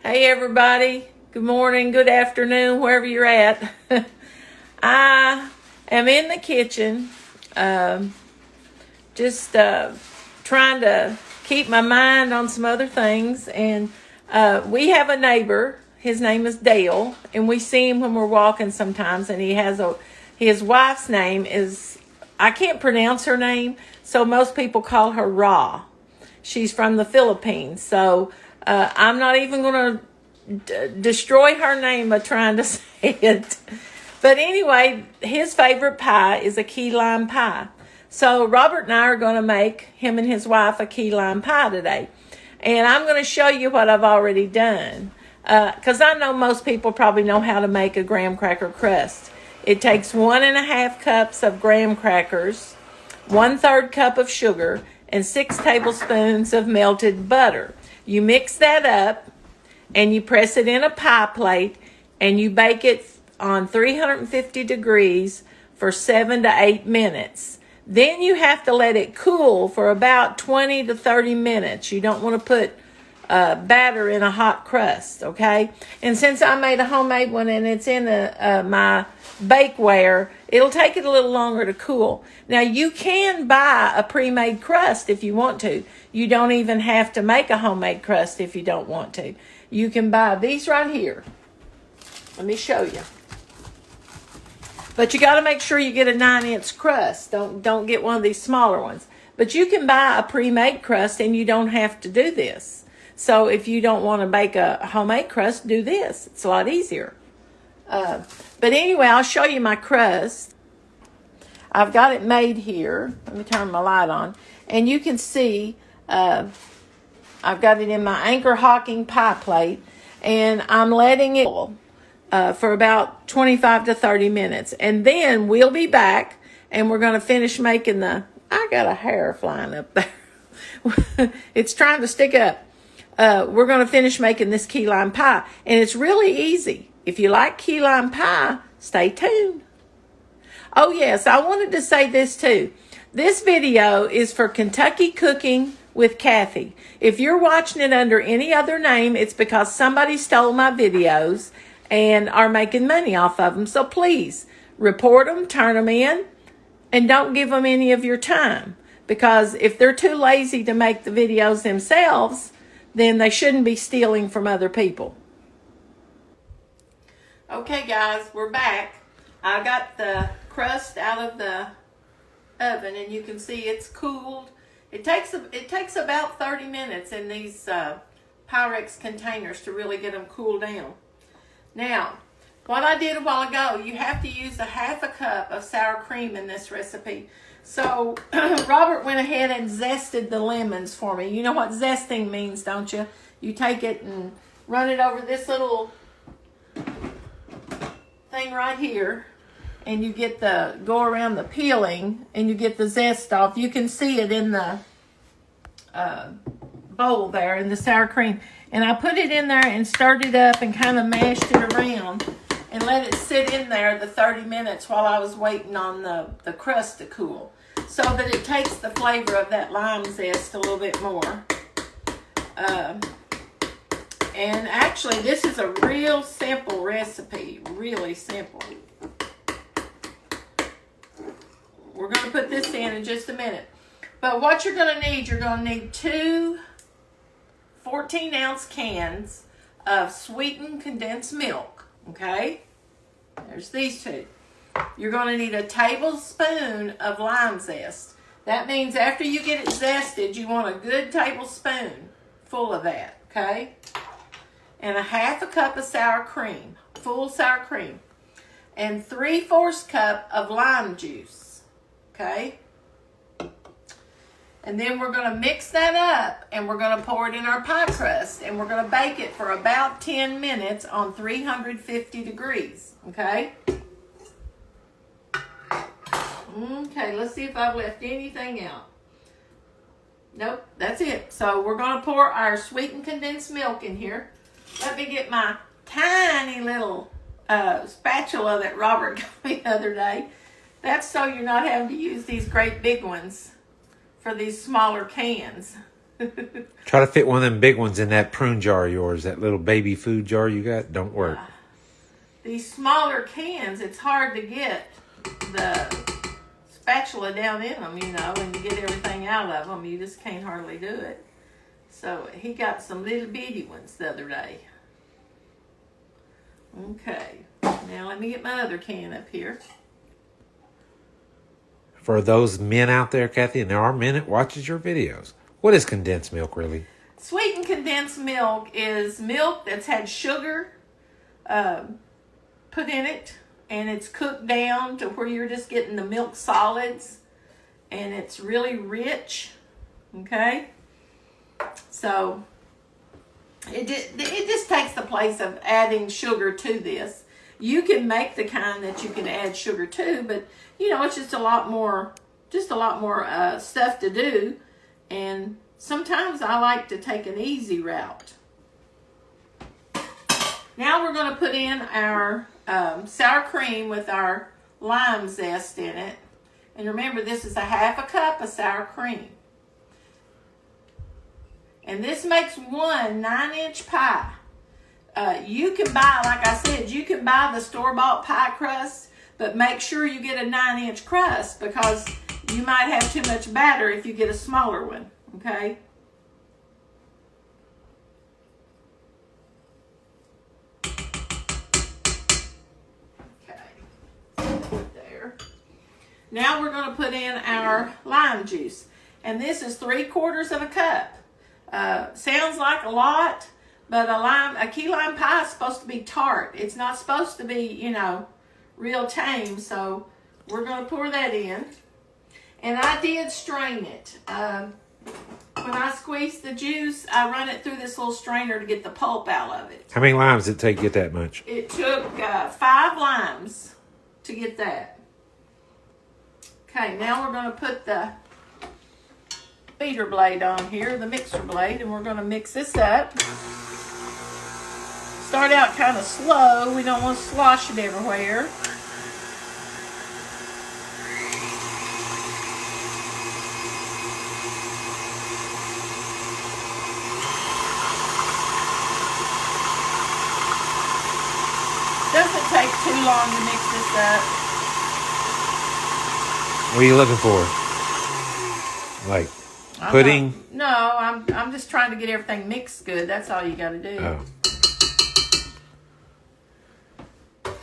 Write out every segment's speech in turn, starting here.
Hey everybody, good morning, good afternoon, wherever you're at. I am in the kitchen, just trying to keep my mind on some other things. And we have a neighbor, his name is Dale, and we see him when we're walking sometimes. And his wife's name is, I can't pronounce her name, so most people call her Ra. She's from the Philippines, so I'm not even going to destroy her name by trying to say it. But anyway, his favorite pie is a key lime pie. So Robert and I are going to make, him and his wife, a key lime pie today. And I'm going to show you what I've already done. Because I know most people probably know how to make a graham cracker crust. It takes 1.5 cups of graham crackers, 1/3 cup of sugar, and 6 tablespoons of melted butter. You mix that up and you press it in a pie plate and you bake it on 350 degrees for 7 to 8 minutes. Then you have to let it cool for about 20 to 30 minutes. You don't want to put batter in a hot crust, okay? And since I made a homemade one and it's in my bakeware, it'll take it a little longer to cool. Now, you can buy a pre-made crust if you want to. You don't even have to make a homemade crust if you don't want to. You can buy these right here. Let me show you. But you got to make sure you get a 9-inch crust. Don't get one of these smaller ones. But you can buy a pre-made crust and you don't have to do this. So if you don't want to bake a homemade crust, do this. It's a lot easier. But anyway, I'll show you my crust. I've got it made here. Let me turn my light on. And you can see I've got it in my Anchor Hocking pie plate. And I'm letting it for about 25 to 30 minutes. And then we'll be back and we're going to finish making I got a hair flying up there. It's trying to stick up. We're going to finish making this key lime pie. And it's really easy. If you like key lime pie, stay tuned. Oh yes, I wanted to say this too. This video is for Kentucky Cooking with Kathy. If you're watching it under any other name, it's because somebody stole my videos and are making money off of them. So please, report them, turn them in, and don't give them any of your time. Because if they're too lazy to make the videos themselves, then they shouldn't be stealing from other people. Okay guys, we're back. I got the crust out of the oven and you can see it's cooled. It takes about 30 minutes in these Pyrex containers to really get them cooled down. Now, what I did a while ago, you have to use 1/2 cup of sour cream in this recipe. So Robert went ahead and zested the lemons for me. You know what zesting means, don't you? You take it and run it over this little thing right here, and you get go around the peeling, and you get the zest off. You can see it in the bowl there, in the sour cream. And I put it in there and stirred it up and kind of mashed it around and let it sit in there the 30 minutes while I was waiting on the crust to cool, so that it takes the flavor of that lime zest a little bit more. And actually, this is a real simple recipe, really simple. We're going to put this in just a minute. But what you're going to need 2 14-ounce cans of sweetened condensed milk. Okay? There's these 2. You're going to need a tablespoon of lime zest. That means after you get it zested, you want a good tablespoon full of that. Okay? And 1/2 cup of sour cream, full sour cream. And 3/4 cup of lime juice. Okay? And then we're going to mix that up and we're going to pour it in our pie crust and we're going to bake it for about 10 minutes on 350 degrees. Okay? Okay, let's see if I've left anything out. Nope, that's it. So we're going to pour our sweetened condensed milk in here. Let me get my tiny little spatula that Robert got me the other day. That's so you're not having to use these great big ones for these smaller cans. Try to fit one of them big ones in that prune jar of yours. That little baby food jar you got. Don't work. These smaller cans, it's hard to get the spatula down in them, you know, and to get everything out of them. You just can't hardly do it. So he got some little bitty ones the other day. Okay, now let me get my other can up here. For those men out there, Kathy, and there are men that watches your videos, what is condensed milk really? Sweetened condensed milk is milk that's had sugar put in it, and it's cooked down to where you're just getting the milk solids, and it's really rich, okay? So it just takes the place of adding sugar to this. You can make the kind that you can add sugar to, but you know, it's just a lot more stuff to do, and sometimes I like to take an easy route. Now we're going to put in our sour cream with our lime zest in it. And remember, this is a half a cup of sour cream. And this makes one 9-inch pie. You can buy, like I said, you can buy the store-bought pie crust, but make sure you get a 9-inch crust because you might have too much batter if you get a smaller one, okay? There. Now we're going to put in our lime juice. And this is 3/4 of a cup. Sounds like a lot, but a key lime pie is supposed to be tart. It's not supposed to be, you know, real tame. So we're going to pour that in. And I did strain it. When I squeeze the juice, I run it through this little strainer to get the pulp out of it. How many limes did it take to get that much? It took 5 limes to get that. Okay, now we're going to put the beater blade on here, the mixer blade, and we're going to mix this up. Start out kind of slow. We don't want to slosh it everywhere. Doesn't take too long to mix this up. What are you looking for? Like pudding? No, I'm just trying to get everything mixed good. That's all you got to do. Oh.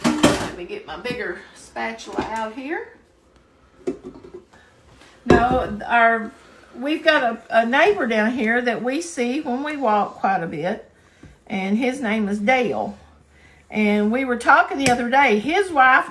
Let me get my bigger spatula out here. No, we've got a neighbor down here that we see when we walk quite a bit, and his name is Dale. And we were talking the other day. His wife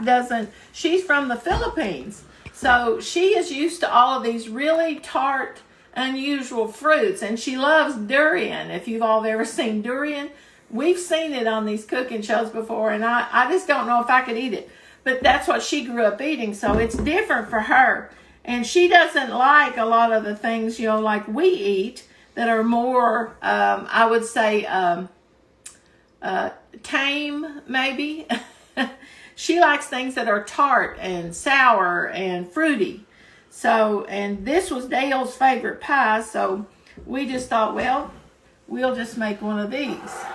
she's from the Philippines. So she is used to all of these really tart, unusual fruits. And she loves durian. If you've all ever seen durian, we've seen it on these cooking shows before. And I just don't know if I could eat it. But that's what she grew up eating. So it's different for her. And she doesn't like a lot of the things, you know, like we eat that are more, I would say, tame, maybe. She likes things that are tart and sour and fruity. So, and this was Dale's favorite pie, so we just thought, well, we'll just make one of these.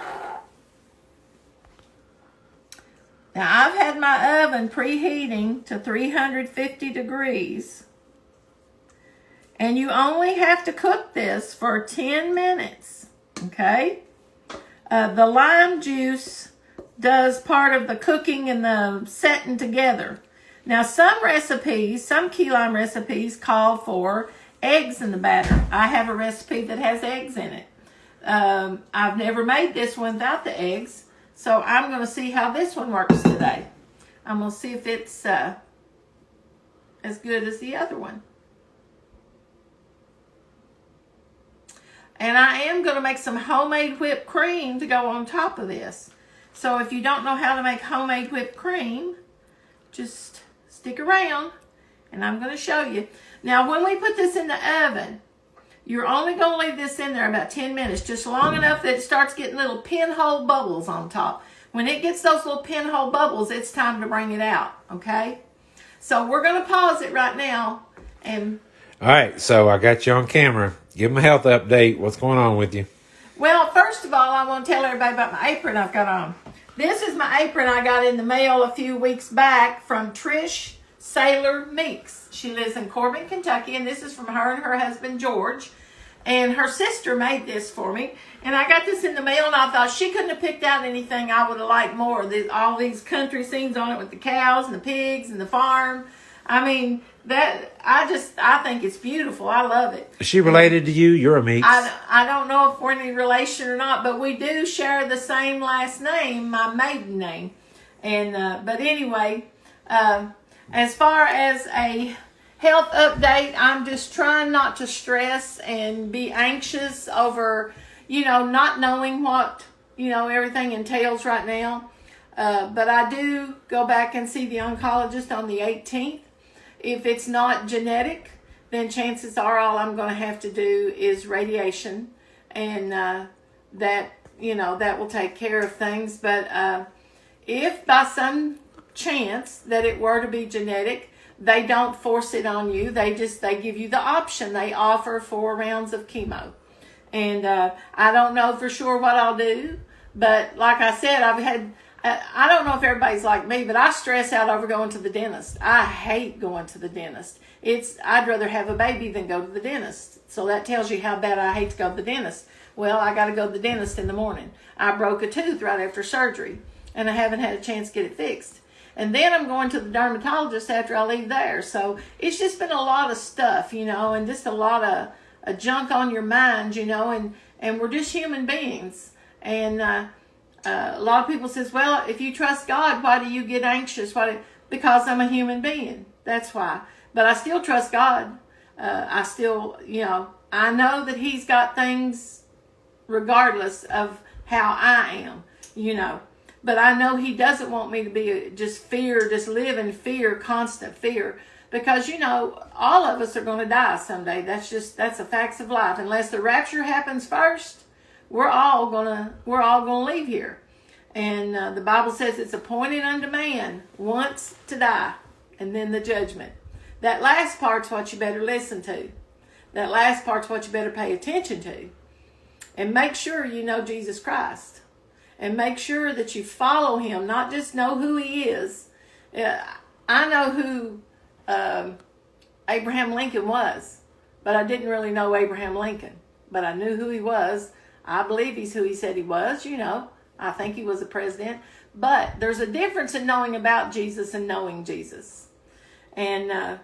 Now, I've had my oven preheating to 350 degrees. And you only have to cook this for 10 minutes, okay? The lime juice does part of the cooking and the setting together. Now, some key lime recipes call for eggs in the batter. I have a recipe that has eggs in it. I've never made this one without the eggs, so I'm going to see how this one works today. I'm going to see if it's as good as the other one. And I am going to make some homemade whipped cream to go on top of this. So if you don't know how to make homemade whipped cream, just stick around and I'm going to show you. Now, when we put this in the oven, you're only going to leave this in there about 10 minutes, just long enough that it starts getting little pinhole bubbles on top. When it gets those little pinhole bubbles, it's time to bring it out, okay? So we're going to pause it right now. And all right, so I got you on camera. Give them a health update. What's going on with you? Well, first of all, I want to tell everybody about my apron I've got on. This is my apron I got in the mail a few weeks back from Trish Sailor Meeks. She lives in Corbin, Kentucky, and this is from her and her husband, George. And her sister made this for me. And I got this in the mail, and I thought she couldn't have picked out anything I would have liked more. All these country scenes on it with the cows and the pigs and the farm. I mean, I think it's beautiful. I love it. Is she related to you? You're a Meeks. I don't know if we're any relation or not, but we do share the same last name, my maiden name. And but anyway, as far as a health update, I'm just trying not to stress and be anxious over, not knowing what, everything entails right now. But I do go back and see the oncologist on the 18th. If it's not genetic, then chances are all I'm going to have to do is radiation, and that will take care of things. But if by some chance that it were to be genetic, they don't force it on you. They give you the option. They offer 4 rounds of chemo, and I don't know for sure what I'll do. But like I said, I don't know if everybody's like me, but I stress out over going to the dentist. I hate going to the dentist. I'd rather have a baby than go to the dentist. So that tells you how bad I hate to go to the dentist. Well, I got to go to the dentist in the morning. I broke a tooth right after surgery, and I haven't had a chance to get it fixed. And then I'm going to the dermatologist after I leave there. So it's just been a lot of stuff, and just a lot of junk on your mind, and we're just human beings. And a lot of people says, well, if you trust God, why do you get anxious? Because I'm a human being. That's why. But I still trust God. I still, I know that He's got things regardless of how I am, But I know He doesn't want me to be just live in fear, constant fear. Because, all of us are going to die someday. That's the facts of life. Unless the rapture happens first, we're all gonna leave here. And the Bible says it's appointed unto man once to die, and then the judgment. That last part's what you better listen to. That last part's what you better pay attention to. And make sure you know Jesus Christ. And make sure that you follow Him, not just know who He is. I know who Abraham Lincoln was, but I didn't really know Abraham Lincoln. But I knew who he was. I believe he's who he said he was, I think he was a president. But there's a difference in knowing about Jesus and knowing Jesus. And,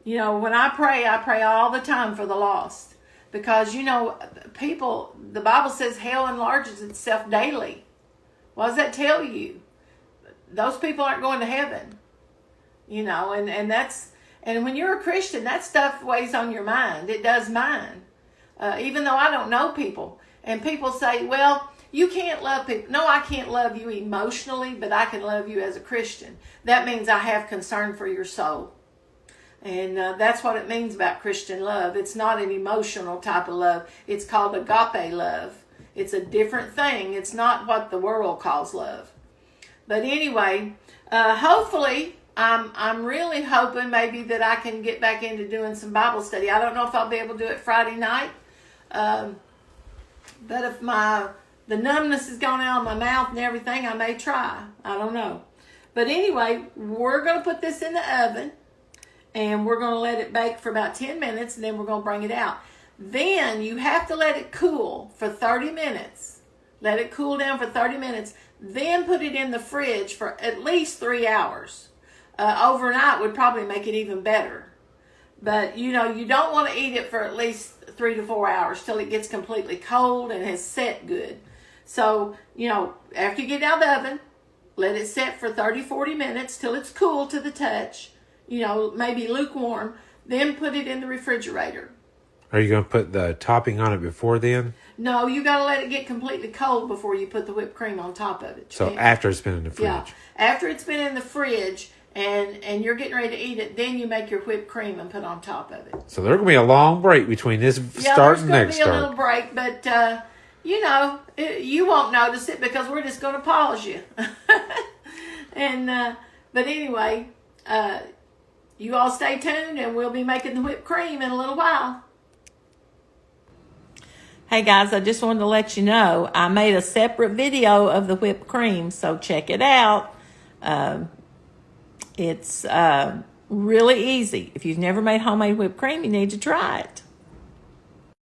when I pray all the time for the lost. Because, people, the Bible says hell enlarges itself daily. What does that tell you? Those people aren't going to heaven. And when you're a Christian, that stuff weighs on your mind. It does mine. Even though I don't know people. And people say, well, you can't love people. No, I can't love you emotionally, but I can love you as a Christian. That means I have concern for your soul. And that's what it means about Christian love. It's not an emotional type of love. It's called agape love. It's a different thing. It's not what the world calls love. But anyway, hopefully, I'm really hoping maybe that I can get back into doing some Bible study. I don't know if I'll be able to do it Friday night. But if the numbness is gone out of my mouth and everything, I may try. I don't know. But anyway, we're going to put this in the oven, and we're going to let it bake for about 10 minutes, and then we're going to bring it out. Then you have to let it cool for 30 minutes. Let it cool down for 30 minutes. Then put it in the fridge for at least 3 hours. Overnight would probably make it even better. But, you don't want to eat it for at least 3 to 4 hours till it gets completely cold and has set good. So, after you get it out of the oven, let it set for 30, 40 minutes till it's cool to the touch, maybe lukewarm. Then put it in the refrigerator. Are you going to put the topping on it before then? No, you got to let it get completely cold before you put the whipped cream on top of it. So after it's been in the fridge? Yeah, after it's been in the fridge and you're getting ready to eat it, then you make your whipped cream and put on top of it. So there's going to be a long break between this start and next start. Yeah, there's going to be a little break, but, you won't notice it because we're just going to pause you. But anyway, you all stay tuned and we'll be making the whipped cream in a little while. Hey guys, I just wanted to let you know I made a separate video of the whipped cream, so check it out. It's really easy. If you've never made homemade whipped cream, you need to try it.